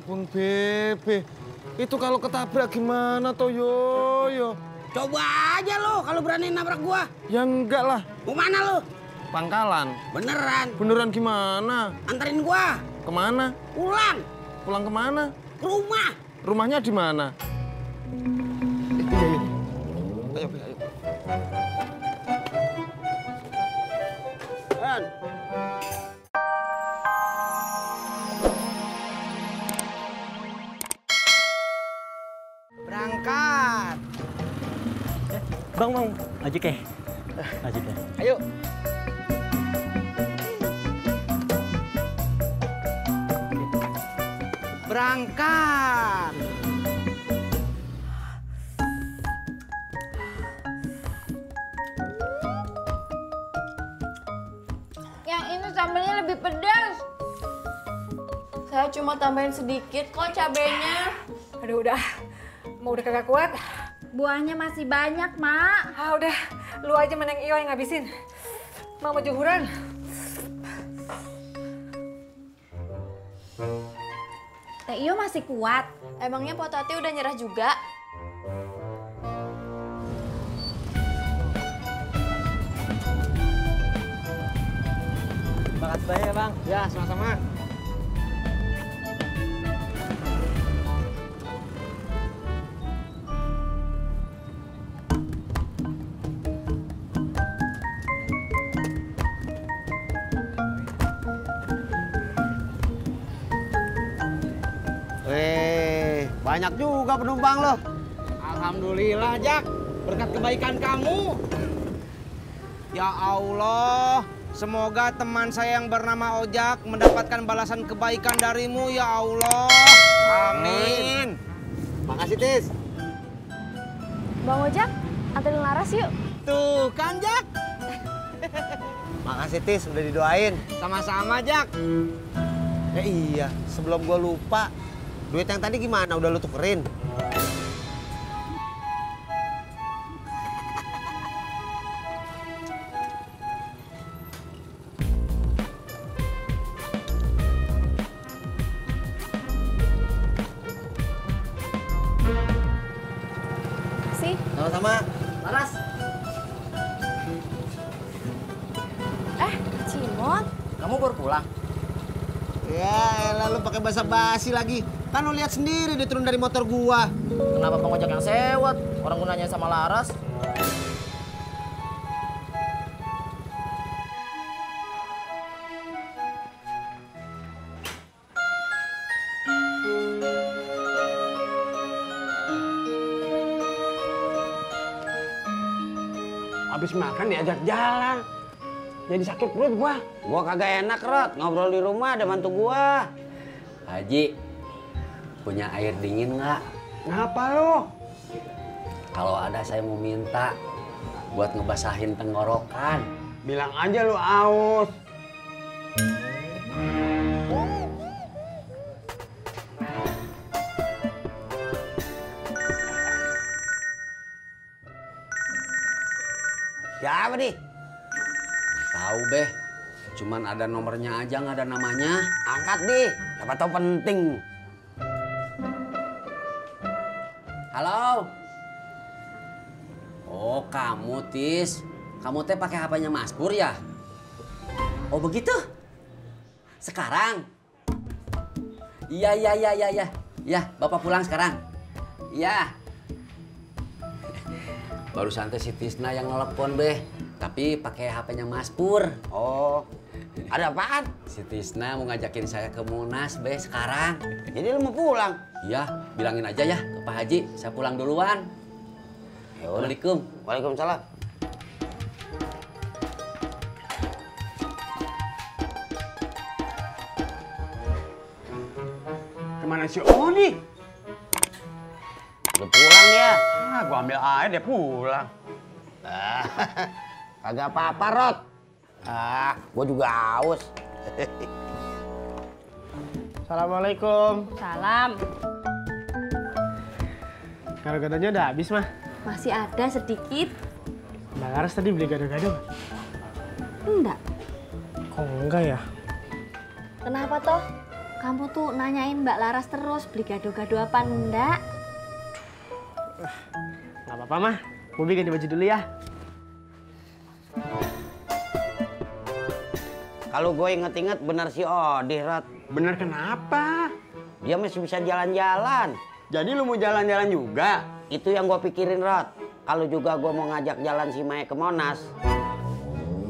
ampun, Bebe. Itu kalau ketabrak gimana toh, yo? Coba aja lo kalau berani nabrak gua. Ya enggak lah. Mau mana lo? Pangkalan. Beneran. Beneran gimana? Anterin gua. Kemana? Pulang. Pulang kemana? Ke rumah. Rumahnya di mana? Iya. Ayo. Ben. Berangkat. Bang, ojek ya? Ojek ya? Ayo. Berangkat. Yang ini sambelnya lebih pedas. Saya cuma tambahin sedikit kok cabenya. Aduh udah, mau udah kagak kuat. Buahnya masih banyak, Mak. Ah udah, lu aja meneng Iyo yang ngabisin. Mau juhuran. Teh Iyo masih kuat. Emangnya Po Tati udah nyerah juga? Makasih banyak ya, Bang. Ya, sama-sama. Banyak juga penumpang loh. Alhamdulillah, Jak. Berkat kebaikan kamu. Ya Allah, semoga teman saya yang bernama Ojak mendapatkan balasan kebaikan darimu, ya Allah. Amin. Makasih, Tis. Bang Ojak, anterin Laras yuk. Tuh kan, Jak. Makasih Tis, udah didoain. Sama-sama, Jak. Iya, sebelum gua lupa, duit yang tadi gimana? Udah lu tukerin? Sih. Sama-sama. Laras. Cimot. Kamu baru pulang? Ya, elah lu pakai basa-basi lagi. Kan lu lihat sendiri dia turun dari motor gua. Kenapa Bang Ojak yang sewot? Orang gunanya sama Laras. Habis makan diajak jalan. Jadi sakit perut gua. Gua kagak enak, Rot. Ngobrol di rumah ada mantu gua. Haji, punya air dingin nggak? Ngapa lo? Kalau ada saya mau minta buat ngebasahin tenggorokan. Bilang aja lu aus. Siapa nih? Tahu beh, cuman ada nomornya aja nggak ada namanya. Angkat nih, siapa tahu penting. Halo. Oh kamu Tis, kamu teh pakai HP-nya Mas Pur ya? Oh begitu? Sekarang? Iya. Ya, Bapak pulang sekarang. Iya. Barusan teh si Tisna yang nelpon beh, tapi pakai HP-nya Mas Pur. Oh, ada apaan? Si Tisna mau ngajakin saya ke Monas beh sekarang. Jadi lu mau pulang? Iya, bilangin aja ya ke Pak Haji, saya pulang duluan. Assalamualaikum. Waalaikumsalam. Kemana si Oni? Udah pulang dia. Ah, gua ambil air dia pulang. Kagak apa-apa, Rot. Gua juga haus. Assalamualaikum. Salam. Gado-gadonya udah habis, Mah. Masih ada sedikit. Mbak Laras tadi beli gado-gado nggak? Enggak. Kok enggak ya? Kenapa toh? kamu tuh nanyain Mbak Laras terus beli gado-gado apa enggak? Nggak apa-apa mah, Bobi ganti baju dulu ya. Kalau gue inget-inget bener si Odih, Rod. Bener kenapa? Dia masih bisa jalan-jalan. Jadi lu mau jalan-jalan juga? Itu yang gue pikirin, Rod. Kalau juga gue mau ngajak jalan si Mae ke Monas.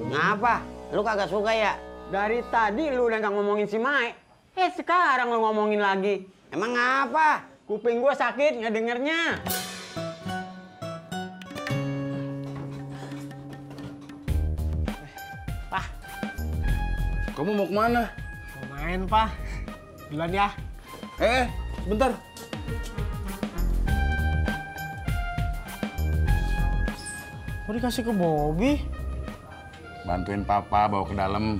Ngapa? Lu kagak suka ya? Dari tadi lu udah nggak ngomongin si Mae. Sekarang lu ngomongin lagi. Emang ngapa? Kuping gue sakit nggak dengernya. Pak. Kamu mau kemana? Mau main, Pak. Duluan ya. Sebentar. Kok dikasih ke Bobi? Bantuin papa bawa ke dalam.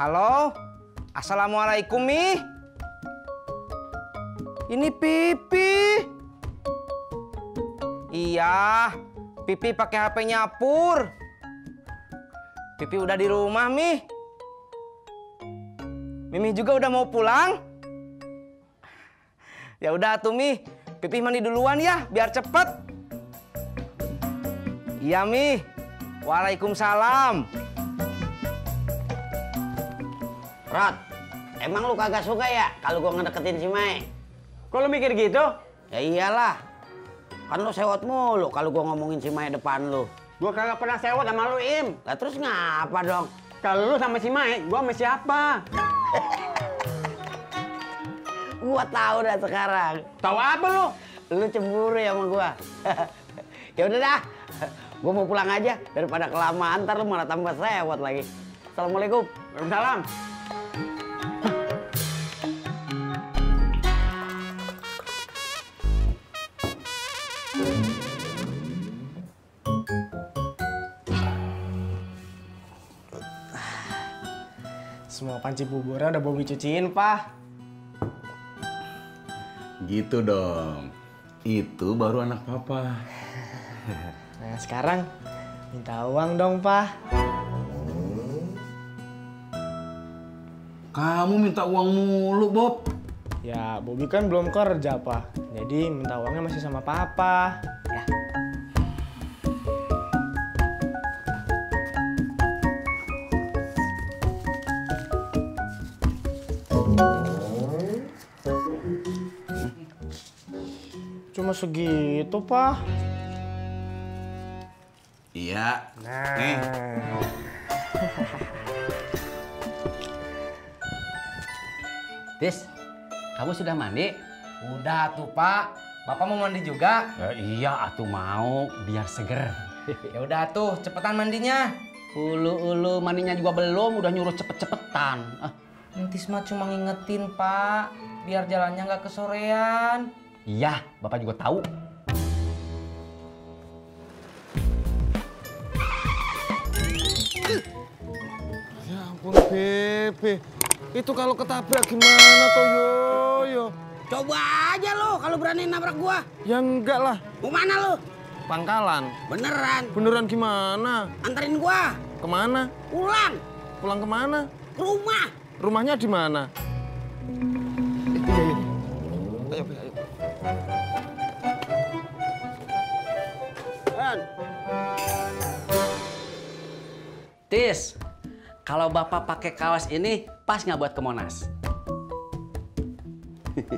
Halo, assalamualaikum Mi. Ini Pipi. Iya, Pipi pakai HP-nya Pur. Pipi udah di rumah Mi. Mimi juga udah mau pulang. Ya udah tuh Mi, Pipi mandi duluan ya, biar cepet. Iya Mi. Waalaikumsalam. Rod, emang lu kagak suka ya kalau gue ngedeketin si Mae? Kok lu mikir gitu? Ya iyalah. Kan lu sewot mulu kalau gue ngomongin si Mae depan lu. Gua kagak pernah sewot sama lu, Im. Lah terus ngapa dong? Kalau lu sama si Mae, gua sama siapa? Gua tahu dah sekarang. Tahu apa lu? Lu cemburu ya sama gua. Ya udah dah. Gua mau pulang aja daripada kelamaan ntar lu malah tambah sewot lagi. Assalamualaikum. Waalaikumsalam. Semua panci buburnya udah Bobi cuciin, Pak. Gitu dong. Itu baru anak papa. Nah, sekarang minta uang dong, Pak. Kamu minta uang mulu, Bob. Ya, Bobi kan belum kerja, Pak. Jadi minta uangnya masih sama Papa. Ya. Cuma segitu, Pak. Iya. Tis, kamu sudah mandi? Udah tuh, Pak. Bapak mau mandi juga? Iya, atuh mau biar seger. Ya udah tuh, cepetan mandinya. Ulu mandinya juga belum, udah nyuruh cepet-cepetan. Entis mah cuma ngingetin, Pak. Biar jalannya nggak kesorean. Iya, Bapak juga tahu. Ya ampun, Bebe. Itu kalau ketabrak gimana toh, yo? Coba aja lo kalau berani nabrak gua. Ya enggak lah. Mau mana lo? Pangkalan. Beneran. Beneran gimana? Anterin gua. Kemana? Pulang. Pulang kemana? Ke rumah. Rumahnya di mana? Iya. Ayo. Tis, kalau Bapak pakai kaos ini pas nggak buat ke Monas?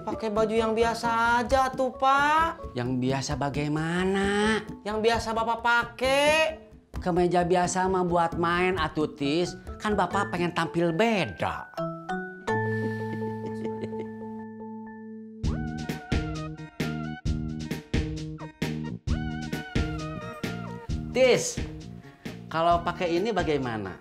Pakai baju yang biasa aja tuh, Pak. Yang biasa bagaimana? Yang biasa Bapak pakai. Kemeja biasa mah buat main atuh, Tis. Kan Bapak pengen tampil beda. Tis, kalau pakai ini bagaimana?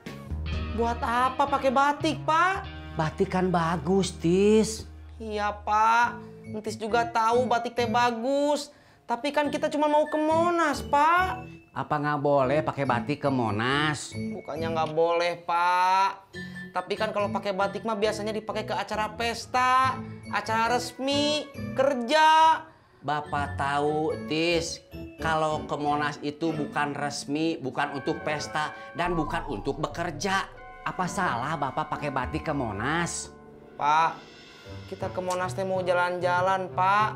Buat apa pakai batik, Pak? Batik kan bagus, Tis. Iya, Pak. Entis juga tahu batik teh bagus. Tapi kan kita cuma mau ke Monas, Pak. Apa nggak boleh pakai batik ke Monas? Bukannya nggak boleh, Pak. Tapi kan kalau pakai batik mah biasanya dipakai ke acara pesta, acara resmi, kerja. Bapak tahu, Tis, kalau ke Monas itu bukan resmi, bukan untuk pesta, dan bukan untuk bekerja. Apa salah Bapak pakai batik ke Monas? Pak, kita ke Monas teh mau jalan-jalan, Pak.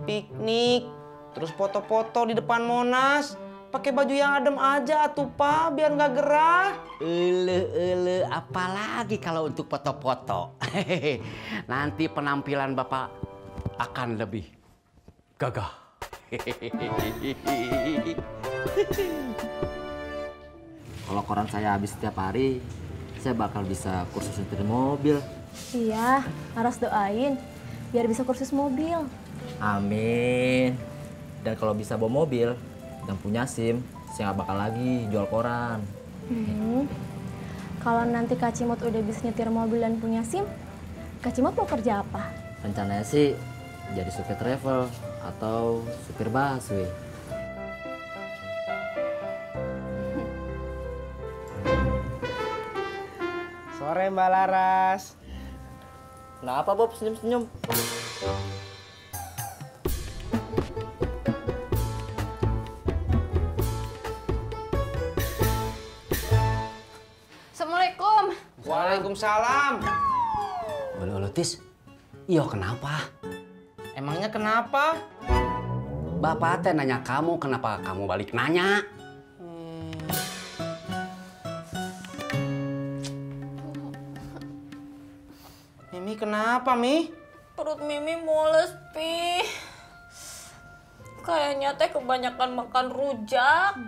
Piknik, terus foto-foto di depan Monas. Pakai baju yang adem aja atuh, Pak, biar nggak gerah. Apalagi kalau untuk foto-foto. Nanti penampilan Bapak akan lebih gagah. Kalau koran saya habis setiap hari, saya bakal bisa kursus nyetir mobil. Iya, harus doain biar bisa kursus mobil. Amin. Dan kalau bisa bawa mobil dan punya SIM, saya nggak bakal lagi jual koran. Kalau nanti Kak Cimot udah bisa nyetir mobil dan punya SIM, Kak Cimot mau kerja apa? Rencananya sih jadi supir travel atau supir busway. Sore Mbak Laras. Kenapa Bob senyum-senyum? Assalamualaikum. Waalaikumsalam. Halo, Tis. Iyo, kenapa? Emangnya kenapa? Bapak teh nanya kamu, kenapa kamu balik nanya? Mimi kenapa, Mi? Perut Mimi mules, Pi. Kayaknya teh kebanyakan makan rujak.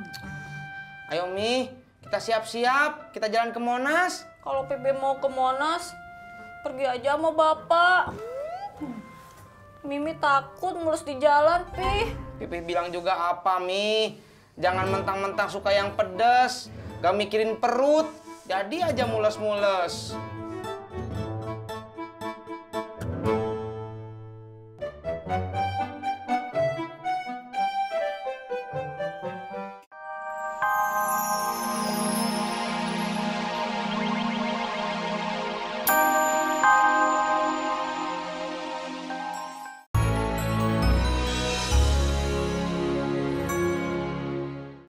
Ayo, Mi. Kita siap-siap. Kita jalan ke Monas. Kalau Pipi mau ke Monas, pergi aja sama Bapak. Mimi takut mulus di jalan, Pi. Pipi bilang juga apa, Mi? Jangan mentang-mentang suka yang pedas. Gak mikirin perut. Jadi aja mules-mules.